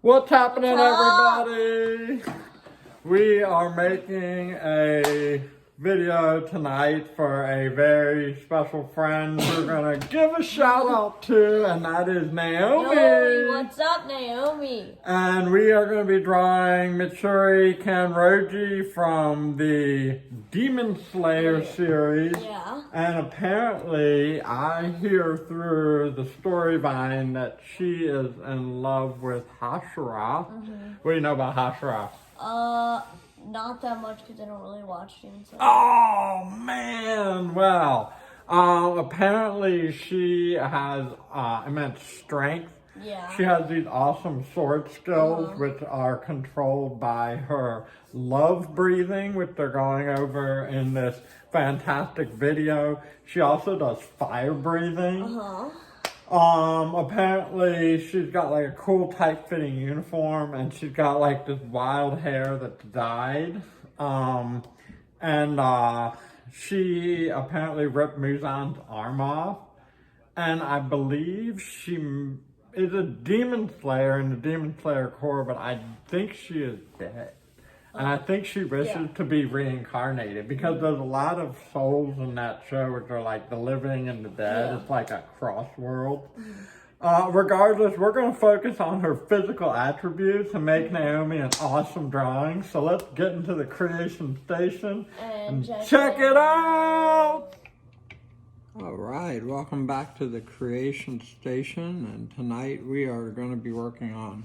What's happening, everybody? We are making a video tonight for a very special friend we're gonna give a shout out to, and that is Naomi. Naomi, what's up, Naomi? And we are going to be drawing Mitsuri Kanroji from the Demon Slayer series. Yeah. And apparently, I hear through the storyline that she is in love with Hashira. What do you know about Hashira? Not that much because I don't really watch Demon Slayer. Oh, man! Well, apparently she has immense strength. Yeah. She has these awesome sword skills, which are controlled by her love breathing, which they're going over in this fantastic video. She also does fire breathing. Apparently she's got like a cool tight-fitting uniform, and she's got like this wild hair that's dyed. She apparently ripped Muzan's arm off, and I believe she is a demon slayer in the Demon Slayer Corps, but I think she is dead. And I think she wishes to be reincarnated, because there's a lot of souls in that show which are like the living and the dead. It's like a cross world. Regardless, we're going to focus on her physical attributes and make Naomi an awesome drawing. So let's get into the creation station and check it out! Alright, welcome back to the creation station, and tonight we are going to be working on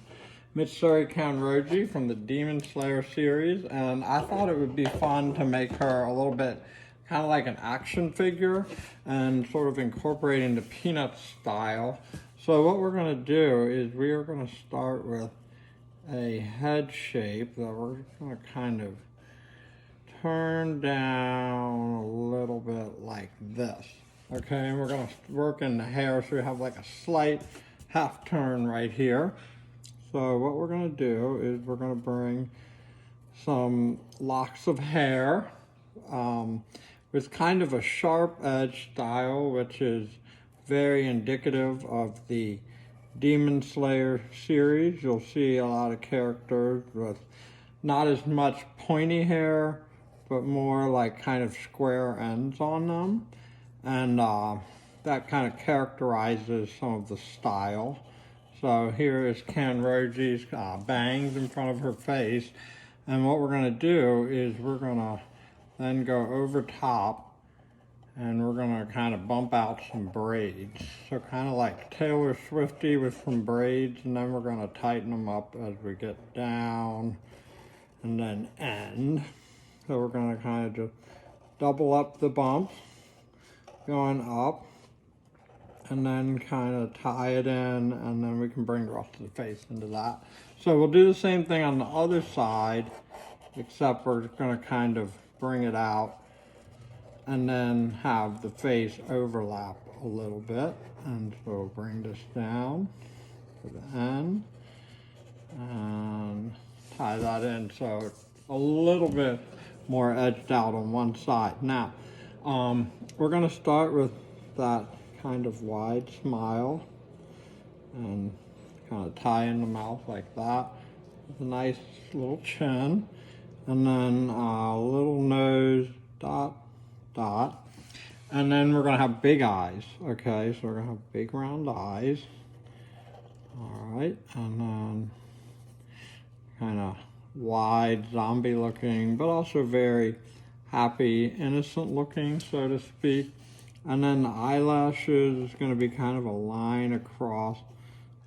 Mitsuri Kanroji from the Demon Slayer series, and I thought it would be fun to make her a little bit kind of like an action figure and sort of incorporating the Peanut style. So what we're going to do is we are going to start with a head shape that we're going to kind of turn down a little bit like this. Okay, and we're going to work in the hair, so we have like a slight half turn right here. So what we're going to do is we're going to bring some locks of hair with kind of a sharp edge style, which is very indicative of the Demon Slayer series. You'll see a lot of characters with not as much pointy hair, but more like kind of square ends on them. And that kind of characterizes some of the style. So here is Kanroji's bangs in front of her face. And what we're going to do is we're going to then go over top, and we're going to kind of bump out some braids. So kind of like Taylor Swifty with some braids, and then we're going to tighten them up as we get down and then end. So we're going to kind of just double up the bumps going up, and then kind of tie it in, and then we can bring the rest of the face into that. So we'll do the same thing on the other side, except we're going to kind of bring it out and then have the face overlap a little bit. And so we'll bring this down to the end and tie that in so it's a little bit more edged out on one side. Now, we're going to start with that kind of wide smile and kind of tie in the mouth like that with a nice little chin, and then a little nose, dot, dot, and then we're going to have big eyes. Okay, so we're going to have big round eyes. Alright, and then kind of wide zombie looking, but also very happy, innocent looking, so to speak. And then the eyelashes is going to be kind of a line across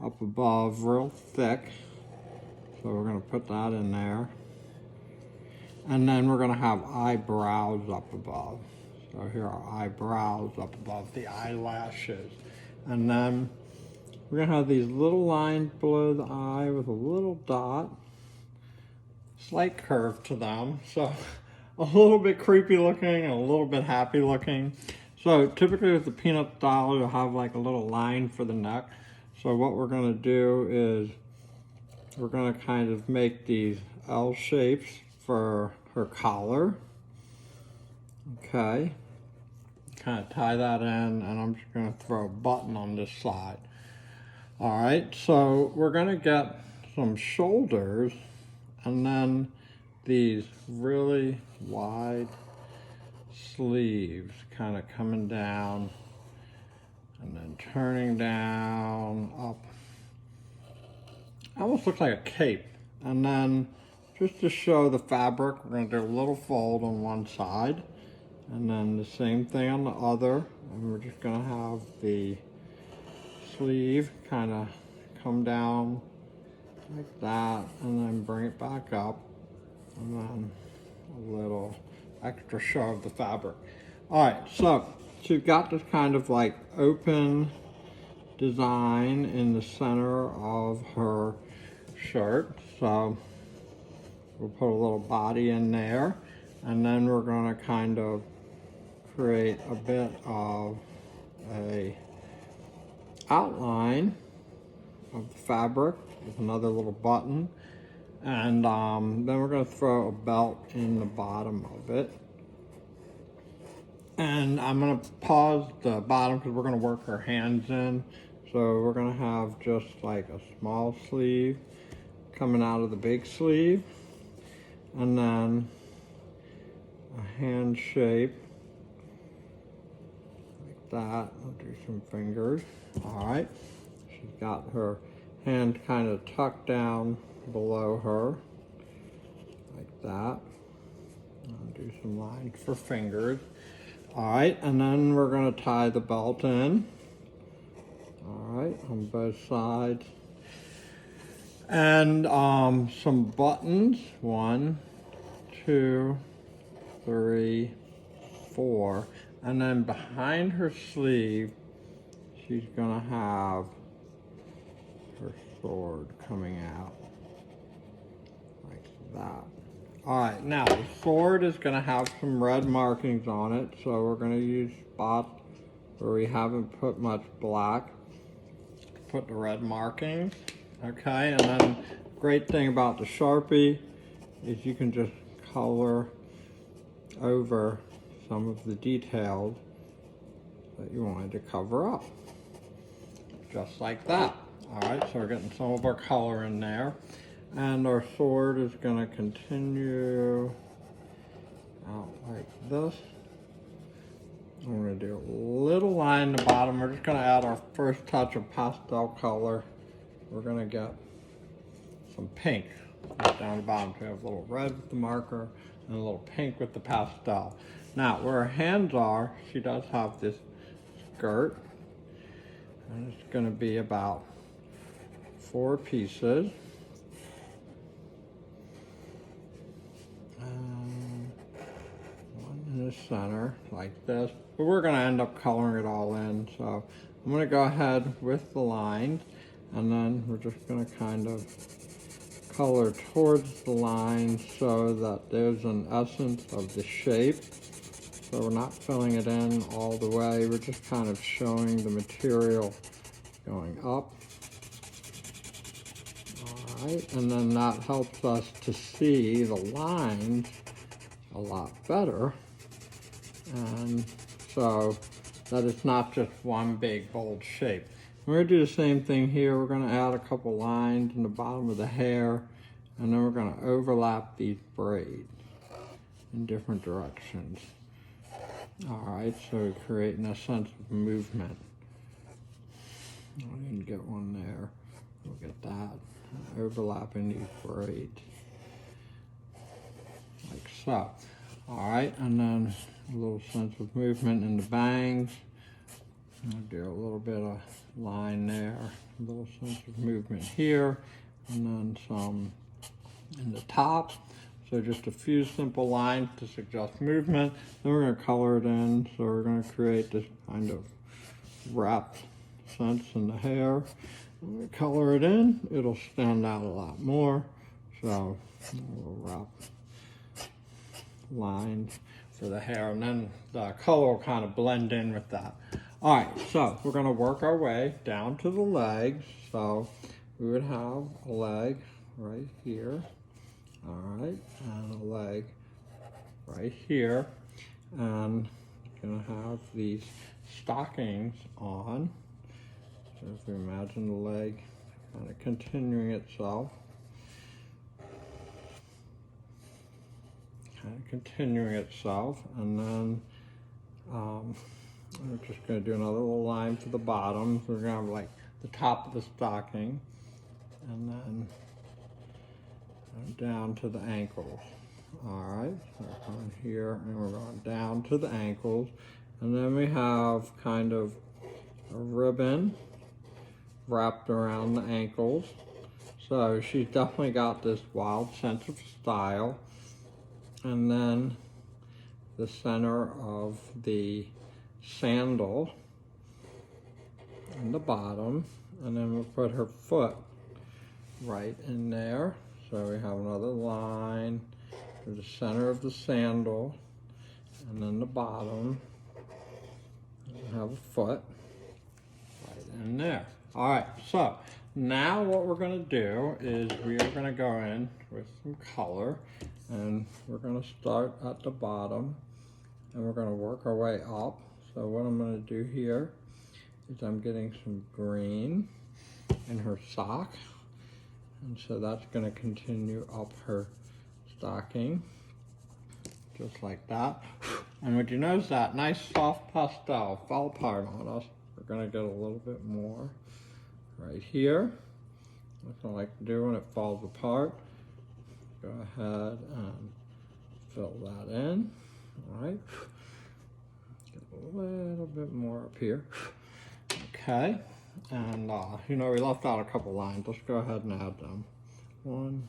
up above, real thick. So we're going to put that in there. And then we're going to have eyebrows up above. So here are eyebrows up above the eyelashes. And then we're going to have these little lines below the eye with a little dot. Slight curve to them. So a little bit creepy looking and a little bit happy looking. So typically with the peanut style, you'll have like a little line for the neck. So what we're going to do is we're going to kind of make these L shapes for her collar. Okay. Kind of tie that in, and I'm just going to throw a button on this side. All right, so we're going to get some shoulders, and then these really wide sleeves kind of coming down and then turning down up. Almost looks like a cape. And then just to show the fabric, we're going to do a little fold on one side and then the same thing on the other, and we're just going to have the sleeve kind of come down like that and then bring it back up, and then a little extra show of the fabric. Alright, so she's got this kind of like open design in the center of her shirt, so we'll put a little body in there, and then we're going to kind of create a bit of a outline of the fabric with another little button, and then we're going to throw a belt in the bottom of it. And I'm going to pause the bottom because we're going to work our hands in. So we're going to have just like a small sleeve coming out of the big sleeve, and then a hand shape like that. I'll do some fingers. All right. She's got her hand kind of tucked down below her like that. I'll do some lines for fingers. All right, and then we're going to tie the belt in. All right, on both sides. And some buttons. 1, 2, 3, 4. And then behind her sleeve, she's going to have her sword coming out like that. Alright, now the sword is going to have some red markings on it, so we're going to use spots where we haven't put much black to put the red markings. Okay, and then the great thing about the Sharpie is you can just color over some of the details that you wanted to cover up. Just like that. Alright, so we're getting some of our color in there. And our sword is going to continue out like this. I'm going to do a little line in the bottom. We're just going to add our first touch of pastel color. We're going to get some pink right down the bottom. So we have a little red with the marker and a little pink with the pastel. Now, where her hands are, she does have this skirt. And it's going to be about 4 pieces. One in the center, like this. But we're going to end up coloring it all in. So I'm going to go ahead with the lines, and then we're just going to kind of color towards the lines so that there's an essence of the shape. So we're not filling it in all the way. We're just kind of showing the material going up. Alright, and then that helps us to see the lines a lot better. And so that it's not just one big bold shape. We're going to do the same thing here. We're going to add a couple lines in the bottom of the hair, and then we're going to overlap these braids in different directions. Alright, so we're creating a sense of movement. I didn't get one there. We'll get that. Overlapping these braids. Like so. Alright, and then a little sense of movement in the bangs. I'll do a little bit of line there. A little sense of movement here. And then some in the top. So just a few simple lines to suggest movement. Then we're going to color it in. So we're going to create this kind of wrapped sense in the hair. When we color it in, it'll stand out a lot more. So we'll wrap lines for the hair, and then the color will kind of blend in with that. All right, so we're going to work our way down to the legs. So we would have a leg right here. All right, and a leg right here, and going to have these stockings on. So if we imagine the leg kind of continuing itself kind of continuing itself, and then we're just going to do another little line for the bottom. So we're going to have like the top of the stocking, and then down to the ankles. Alright, so we're going here and we're going down to the ankles, and then we have kind of a ribbon wrapped around the ankles. So she's definitely got this wild sense of style. And then the center of the sandal in the bottom, and then we'll put her foot right in there. So we have another line for the center of the sandal, and then the bottom. We have a foot right in there. All right, so now what we're going to do is we are going to go in with some color, and we're going to start at the bottom, and we're going to work our way up. So what I'm going to do here is I'm getting some green in her sock, and so that's going to continue up her stocking, just like that. And would you notice that nice soft pastel fell apart on us? We're going to get a little bit more right here. That's what I like to do when it falls apart. Go ahead and fill that in. All right. Get a little bit more up here. Okay. And you know, we left out a couple lines. Let's go ahead and add them. 1,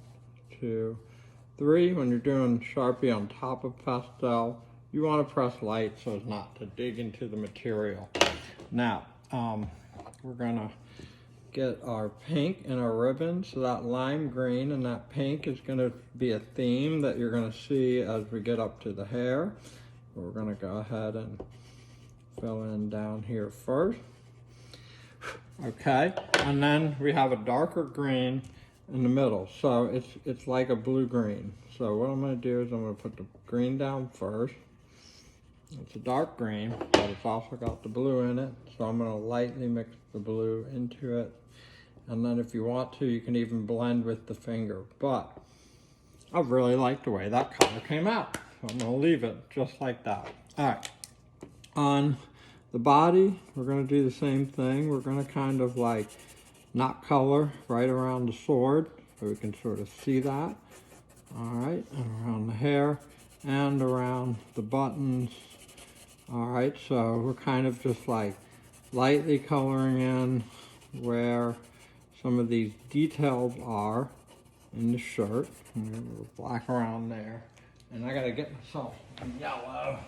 2, 3. When you're doing Sharpie on top of pastel, you want to press light so as not to dig into the material. Now, we're gonna get our pink and our ribbon. So that lime green and that pink is gonna be a theme that you're gonna see as we get up to the hair. We're gonna go ahead and fill in down here first. Okay, and then we have a darker green in the middle. So it's like a blue-green. So what I'm gonna do is I'm gonna put the green down first. It's a dark green, but it's also got the blue in it. So I'm gonna lightly mix the blue into it. And then if you want to, you can even blend with the finger. But I really like the way that color came out. So I'm gonna leave it just like that. All right, on the body, we're gonna do the same thing. We're gonna kind of like knot color right around the sword so we can sort of see that. All right, and around the hair and around the buttons. All right, so we're kind of just like lightly coloring in where some of these details are in the shirt. And a little black around there. And I gotta get myself a yellow.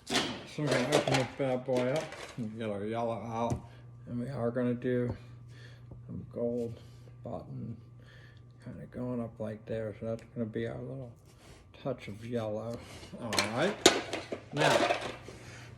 So we're gonna open this bad boy up and get our yellow out. And we are gonna do some gold button kind of going up like there. So that's gonna be our little touch of yellow. All right, now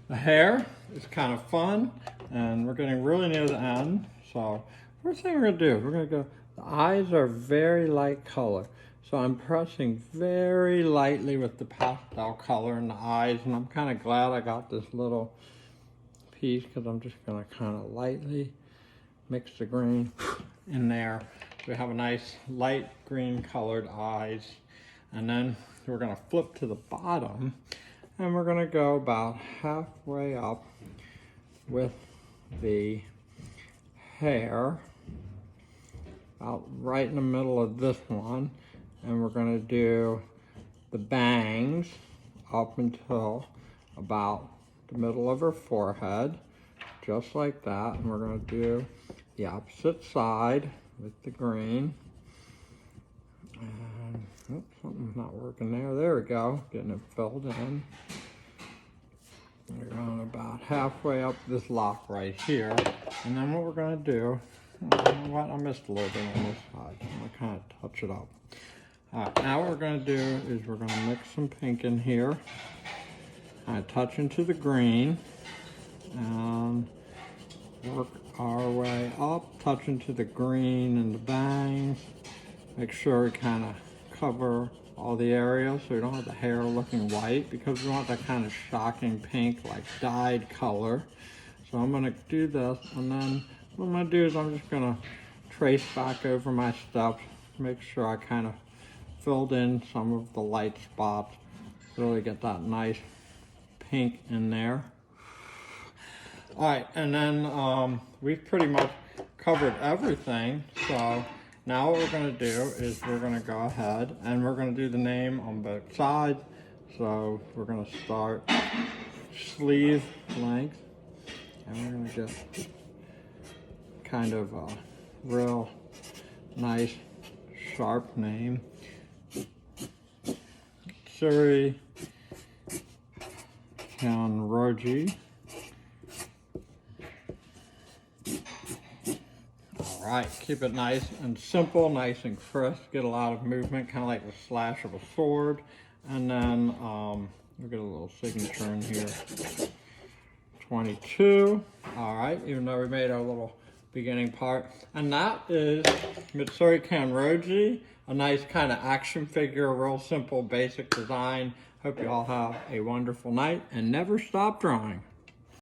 the hair is kind of fun, and we're getting really near the end. So first thing we're gonna do, we're gonna go, the eyes are very light color. So I'm pressing very lightly with the pastel color in the eyes, and I'm kind of glad I got this little piece because I'm just gonna kind of lightly mix the green in there. We have a nice light green colored eyes. And then we're gonna flip to the bottom, and we're gonna go about halfway up with the hair, about right in the middle of this one. And we're gonna do the bangs up until about the middle of her forehead, just like that. And we're gonna do the opposite side with the green. And oops, something's not working there. There we go, getting it filled in. We're going about halfway up this lock right here. And then what we're gonna do, you know what, I missed a little bit on this side. I'm gonna kind of touch it up. All right, now what we're gonna do is we're gonna mix some pink in here. Kind of touch into the green and work our way up, touch into the green and the bangs. Make sure we kind of cover all the areas so we don't have the hair looking white, because we want that kind of shocking pink, like dyed color. So I'm gonna do this, and then what I'm gonna do is I'm just gonna trace back over my steps, make sure I kind of filled in some of the light spots Really get that nice pink in there. All right, and then we've pretty much covered everything. So now what we're gonna do is we're gonna go ahead and we're gonna do the name on both sides. So we're gonna start sleeve length, and we're gonna get kind of a real nice sharp name. Mitsuri Kanroji. All right, keep it nice and simple, nice and crisp. Get a lot of movement, kind of like the slash of a sword. And then we'll get a little signature in here. 22. All right, even though we made our little beginning part. And that is Mitsuri Kanroji, a nice kind of action figure, a real simple, basic design. Hope you all have a wonderful night and never stop drawing.